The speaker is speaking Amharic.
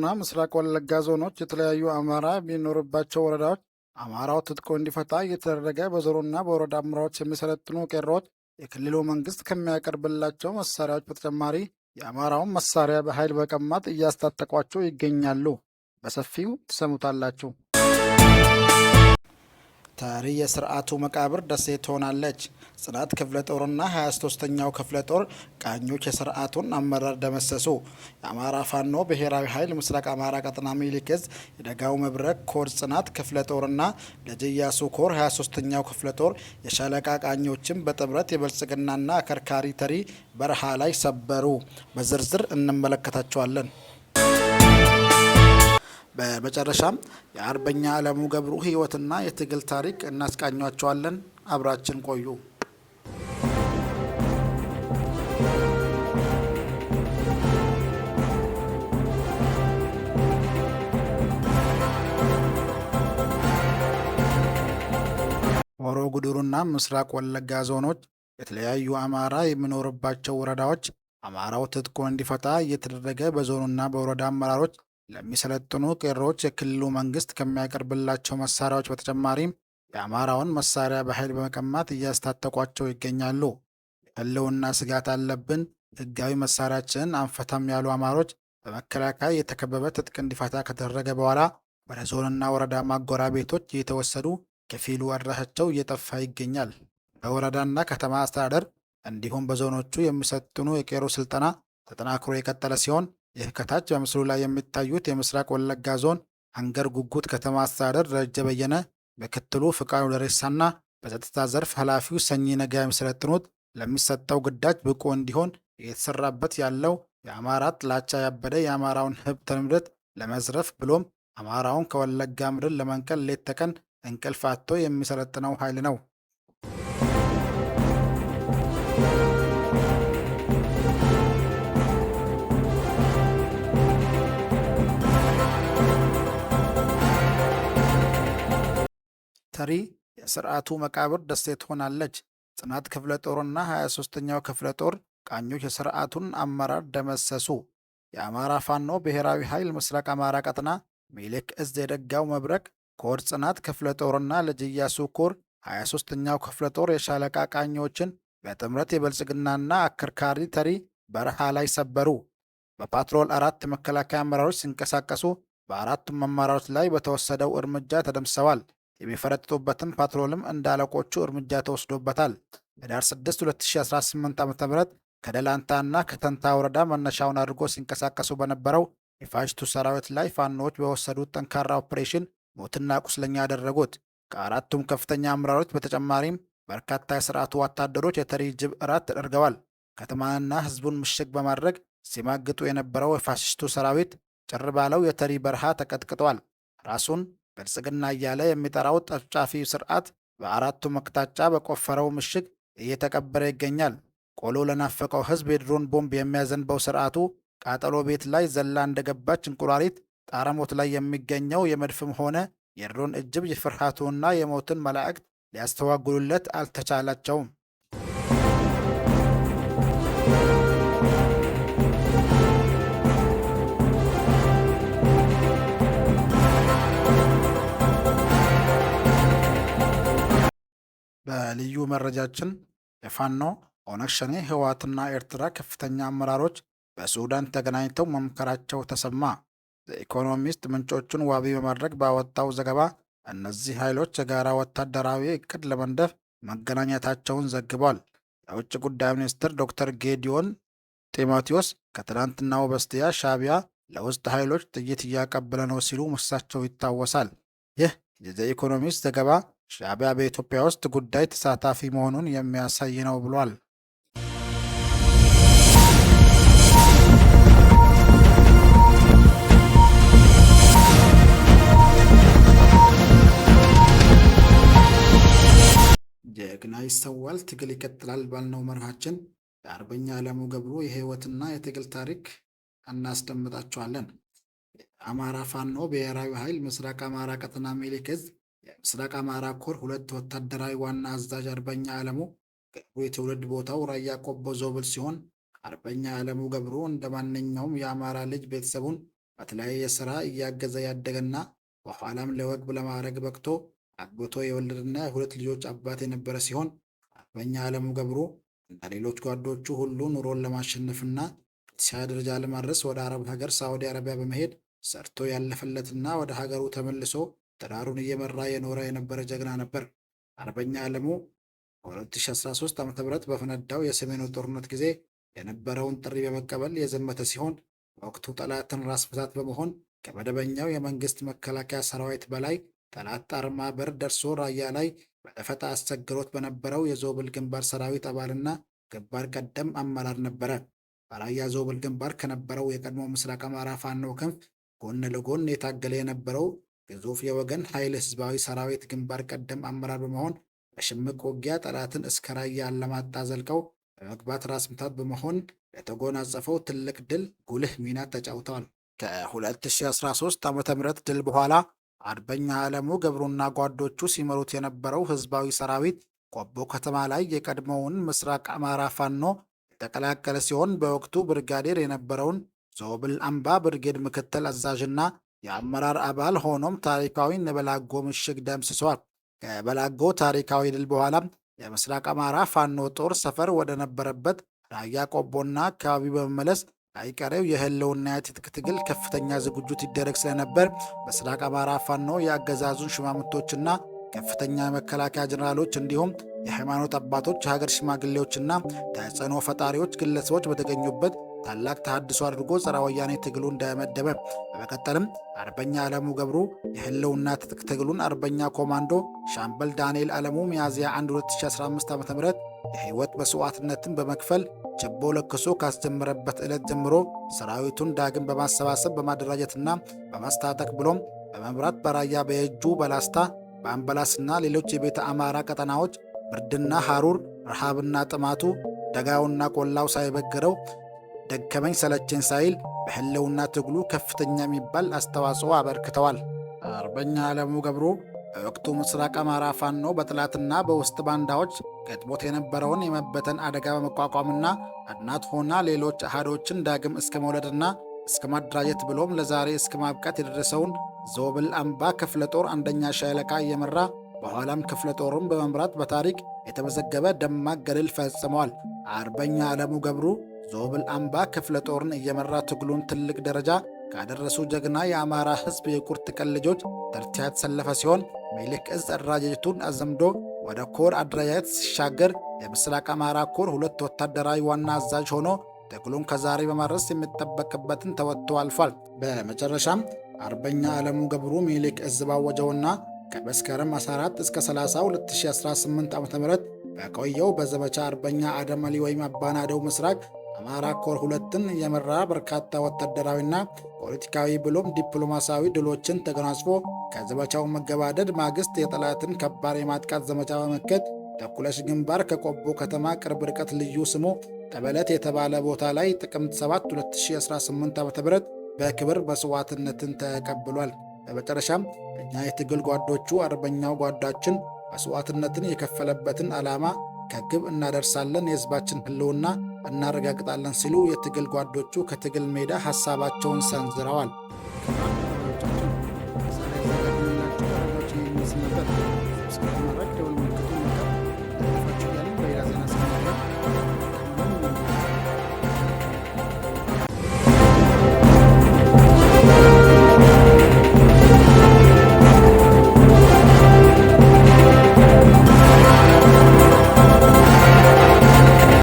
ወሎና ምስራቅ ወለጋ ዞኖች የተለያዩ አማራ የሚኖርባቸው ወረዳዎች አማራው ትጥቆ እንዲፈታ እየተደረገ በዞኑና በወረዳ አመራሮች የሚሰለጥኑ ቄሮዎች የክልሉ መንግስት ከሚያቀርብላቸው መሳሪያዎች በተጨማሪ የአማራውን መሳሪያ በኃይል በመቀማት እያስታጠቋቸው ይገኛሉ። በሰፊው ትሰሙታላችሁ። ታሪ የስርዓቱ መቃብር ደሴ ትሆናለች። ጽናት ክፍለ ጦርና 23ኛው ክፍለ ጦር ቃኞች የስርዓቱን አመራር ደመሰሱ። የአማራ ፋኖ ብሔራዊ ኃይል ምስራቅ አማራ ቀጠና ሚኒሊክ ዕዝ የደጋው መብረቅ ኮር ጽናት ክፍለ ጦርና ልጅ ኢያሱ ኮር 23ኛው ክፍለ ጦር የሻለቃ ቃኞችን በጥምረት የብልጽግናና አከርካሪ ተሪ በረሃ ላይ ሰበሩ። በዝርዝር እንመለከታቸዋለን። በመጨረሻም የአርበኛ አለሙ ገብሩ ህይወትና የትግል ታሪክ እናስቃኟቸዋለን። አብራችን ቆዩ። ሆሮ ጉዱሩና ምስራቅ ወለጋ ዞኖች የተለያዩ አማራ የሚኖርባቸው ወረዳዎች አማራው ትጥቆ እንዲፈታ እየተደረገ በዞኑና በወረዳ አመራሮች ለሚሰለጥኑ ቄሮዎች የክልሉ መንግስት ከሚያቀርብላቸው መሳሪያዎች በተጨማሪም የአማራውን መሳሪያ በኃይል በመቀማት እያስታጠቋቸው ይገኛሉ። የህልውና ስጋት አለብን፣ ህጋዊ መሳሪያችንን አንፈታም ያሉ አማሮች በመከላከያ የተከበበ ትጥቅ እንዲፈታ ከተደረገ በኋላ ወደ ዞንና ወረዳ ማጎሪያ ቤቶች እየተወሰዱ ከፊሉ አድራሻቸው እየጠፋ ይገኛል። በወረዳና ከተማ አስተዳደር እንዲሁም በዞኖቹ የሚሰጥኑ የቄሮ ስልጠና ተጠናክሮ የቀጠለ ሲሆን ይህ ከታች በምስሉ ላይ የሚታዩት የምስራቅ ወለጋ ዞን አንገር ጉጉት ከተማ አስተዳደር ደረጀ በየነ፣ ምክትሉ ፍቃዱ ደሬሳና በጸጥታ ዘርፍ ኃላፊው ሰኚ ነጋ የሚሰለጥኑት ለሚሰጠው ግዳጅ ብቁ እንዲሆን እየተሰራበት ያለው የአማራ ጥላቻ ያበደ የአማራውን ሀብት ንብረት ለመዝረፍ ብሎም አማራውን ከወለጋ ምድር ለመንቀል ሌት ተቀን እንቅልፍ አጥቶ የሚሰለጥነው ኃይል ነው። ተሪ የስርዓቱ መቃብር ደሴ ትሆናለች። ጽናት ክፍለ ጦርና 23ኛው ክፍለ ጦር ቃኞች የስርዓቱን አመራር ደመሰሱ። የአማራ ፋኖ ብሔራዊ ኃይል ምስራቅ አማራ ቀጠና ሚኒሊክ ዕዝ የደጋው መብረቅ ኮር ጽናት ክፍለ ጦርና ልጅ ኢያሱ ኮር 23ኛው ክፍለ ጦር የሻለቃ ቃኞችን በጥምረት የብልጽግናና አከርካሪ ተሪ በረሃ ላይ ሰበሩ። በፓትሮል 4 መከላከያ አመራሮች ሲንቀሳቀሱ በአራቱም አመራሮች ላይ በተወሰደው እርምጃ ተደምስሰዋል። የሚፈረጥጡበትም ፓትሮልም እንዳለቆቹ እርምጃ ተወስዶበታል። ህዳር 6 2018 ዓ.ም ከደላንታና ከተንታ ወረዳ መነሻውን አድርጎ ሲንቀሳቀሱ በነበረው የፋሽቱ ሰራዊት ላይ ፋኖዎች በወሰዱት ጠንካራ ኦፕሬሽን ሞትና ቁስለኛ ያደረጉት። ከአራቱም ከፍተኛ አመራሮች በተጨማሪም በርካታ የስርዓቱ ወታደሮች የተሪ ጅብ እራት ተደርገዋል። ከተማንና ህዝቡን ምሽግ በማድረግ ሲማግጡ የነበረው የፋሽስቱ ሰራዊት ጭር ባለው የተሪ በረሃ ተቀጥቅጧል። ራሱን ብልጽግና እያለ የሚጠራው ጠፍጫፊ ስርዓት በአራቱም አቅጣጫ በቆፈረው ምሽግ እየተቀበረ ይገኛል። ቆሎ ለናፈቀው ህዝብ የድሮን ቦምብ የሚያዘንበው ስርዓቱ ቃጠሎ ቤት ላይ ዘላ እንደገባች እንቁራሪት ጣረሞት ላይ የሚገኘው የመድፍም ሆነ የድሮን እጅብ የፍርሃቱና የሞትን መላእክት ሊያስተዋጉሉለት አልተቻላቸውም። በልዩ መረጃችን የፋኖ ኦነግ ሸኔ ህወሓትና ኤርትራ ከፍተኛ አመራሮች በሱዳን ተገናኝተው መምከራቸው ተሰማ። ዘኢኮኖሚስት ምንጮቹን ዋቢ በማድረግ ባወጣው ዘገባ እነዚህ ኃይሎች የጋራ ወታደራዊ እቅድ ለመንደፍ መገናኘታቸውን ዘግቧል። የውጭ ጉዳይ ሚኒስትር ዶክተር ጌዲዮን ጢሞቴዎስ ከትናንትናው በስቲያ ሻዕቢያ ለውስጥ ኃይሎች ጥይት እያቀበለ ነው ሲሉ መሳቸው ይታወሳል። ይህ የዘኢኮኖሚስት ዘገባ ሻዕቢያ በኢትዮጵያ ውስጥ ጉዳይ ተሳታፊ መሆኑን የሚያሳይ ነው ብሏል። ጀግና ይሰዋል፣ ትግል ይቀጥላል ባልነው መርሃችን የአርበኛ አለሙ ገብሩ የህይወትና የትግል ታሪክ እናስደምጣቸዋለን። የአማራ ፋኖ ብሔራዊ ኃይል ምስራቅ አማራ ቀጠና ሚኒሊክ ዕዝ የምስራቅ አማራ ኮር 2 ወታደራዊ ዋና አዛዥ አርበኛ አለሙ ገብሩ የትውልድ ቦታው ራያ ቆቦ ዞብል ሲሆን አርበኛ አለሙ ገብሩ እንደ ማንኛውም የአማራ ልጅ ቤተሰቡን በተለያየ ሥራ እያገዘ ያደገና በኋላም ለወግ ለማዕረግ በቅቶ አግብቶ የወለደና የሁለት ልጆች አባት የነበረ ሲሆን አርበኛ ዓለሙ ገብሩ እንደ ሌሎች ጓዶቹ ሁሉ ኑሮን ለማሸነፍና የተሻለ ደረጃ ለማድረስ ወደ አረብ ሀገር ሳዑዲ አረቢያ በመሄድ ሰርቶ ያለፈለትና ወደ ሀገሩ ተመልሶ ትዳሩን እየመራ የነበረ ጀግና ነበር። አርበኛ ዓለሙ በ2013 ዓ.ም በፈነዳው የሰሜኑ ጦርነት ጊዜ የነበረውን ጥሪ በመቀበል የዘመተ ሲሆን በወቅቱ ጠላትን ራስ ምታት በመሆን ከመደበኛው የመንግስት መከላከያ ሰራዊት በላይ ጠላት ጣርማ በር ደርሶ ራያ ላይ በደፈጣ አስቸግሮት በነበረው የዞብል ግንባር ሰራዊት አባልና ግንባር ቀደም አመራር ነበረ። በራያ ዞብል ግንባር ከነበረው የቀድሞ ምስራቅ አማራ ፋኖ ክንፍ ጎን ለጎን የታገለ የነበረው ግዙፍ የወገን ኃይል ህዝባዊ ሰራዊት ግንባር ቀደም አመራር በመሆን በሽምቅ ውጊያ ጠላትን እስከ ራያ አላማጣ ዘልቀው በመግባት ራስ ምታት በመሆን ለተጎናጸፈው ትልቅ ድል ጉልህ ሚና ተጫውተዋል። ከ2013 ዓ.ም ድል በኋላ አርበኛ ዓለሙ ገብሩና ጓዶቹ ሲመሩት የነበረው ህዝባዊ ሰራዊት ቆቦ ከተማ ላይ የቀድሞውን ምስራቅ አማራ ፋኖ የተቀላቀለ ሲሆን በወቅቱ ብርጋዴር የነበረውን ዞብል አምባ ብርጌድ ምክትል አዛዥና የአመራር አባል ሆኖም ታሪካዊ የበላጎ ምሽግ ደምስሷል። ከበላጎ ታሪካዊ ድል በኋላም የምስራቅ አማራ ፋኖ ጦር ሰፈር ወደ ነበረበት ራያ ቆቦና አካባቢ በመመለስ አይቀሬው የህልውና የትጥቅ ትግል ከፍተኛ ዝግጅት ይደረግ ስለነበር ምስራቅ አማራ ፋኖ የአገዛዙን ሽማምንቶችና ከፍተኛ የመከላከያ ጀነራሎች እንዲሁም የሃይማኖት አባቶች፣ የሀገር ሽማግሌዎችና ተጽዕኖ ፈጣሪዎች ግለሰቦች በተገኙበት ታላቅ ተሐድሶ አድርጎ ጸረ ወያኔ ትግሉ እንደመደበ። በመቀጠልም አርበኛ ዓለሙ ገብሩ የህልውና ትጥቅ ትግሉን አርበኛ ኮማንዶ ሻምበል ዳንኤል ዓለሙ ሚያዝያ 1 2015 ዓ.ም የህይወት መስዋዕትነትን በመክፈል ችቦ ለክሶ ካስጀመረበት ዕለት ጀምሮ ሰራዊቱን ዳግም በማሰባሰብ በማደራጀትና በማስታጠቅ ብሎም በመምራት በራያ በየጁ፣ በላስታ፣ በአምበላስና ሌሎች የቤተ አማራ ቀጠናዎች ብርድና ሐሩር፣ ረሃብና ጥማቱ ደጋውና ቆላው ሳይበግረው ደከመኝ ሰለቸኝ ሳይል በህልውና ትግሉ ከፍተኛ የሚባል አስተዋጽኦ አበርክተዋል። አርበኛ ዓለሙ ገብሩ በወቅቱ ምስራቅ አማራ ፋኖ በጠላትና በውስጥ ባንዳዎች ገጥሞት የነበረውን የመበተን አደጋ በመቋቋምና እናት ሆና ሌሎች አሃዶችን ዳግም እስከ መውለድና እስከ ማደራጀት ብሎም ለዛሬ እስከ ማብቃት የደረሰውን ዞብል አምባ ክፍለ ጦር አንደኛ ሻለቃ እየመራ በኋላም ክፍለ ጦሩን በመምራት በታሪክ የተመዘገበ ደማቅ ገድል ፈጽመዋል። አርበኛ ዓለሙ ገብሩ ዞብል አምባ ክፍለ ጦርን እየመራ ትግሉን ትልቅ ደረጃ ካደረሱ ጀግና የአማራ ህዝብ የቁርጥ ቀን ልጆች ተርታ የተሰለፈ ሲሆን ሚኒልክ ዕዝ አደራጀቱን አዘምዶ ወደ ኮር አደረጃጀት ሲሻገር የምስራቅ አማራ ኮር 2 ወታደራዊ ዋና አዛዥ ሆኖ ትግሉን ከዛሬ በማድረስ የሚጠበቅበትን ተወጥቶ አልፏል። በመጨረሻም አርበኛ ዓለሙ ገብሩ ሚኒልክ ዕዝ ባወጀውና ከመስከረም 14 እስከ 30 2018 ዓ.ም በቆየው በዘመቻ አርበኛ አደም አሊ ወይም አባናደው ምስራቅ አማራ ኮር 2ን የመራ በርካታ ወታደራዊና ፖለቲካዊ ብሎም ዲፕሎማሲያዊ ድሎችን ተጎናጽፎ ከዘመቻው መገባደድ ማግስት የጠላትን ከባድ የማጥቃት ዘመቻ በመከት ተኩለሽ ግንባር ከቆቦ ከተማ ቅርብ ርቀት ልዩ ስሙ ጠበለት የተባለ ቦታ ላይ ጥቅምት 7 2018 ዓ.ም በክብር መስዋዕትነትን ተቀብሏል። በመጨረሻም እኛ የትግል ጓዶቹ አርበኛው ጓዳችን መስዋዕትነትን የከፈለበትን ዓላማ ከግብ እናደርሳለን፣ የህዝባችን ህልውና እናረጋግጣለን ሲሉ የትግል ጓዶቹ ከትግል ሜዳ ሐሳባቸውን ሰንዝረዋል።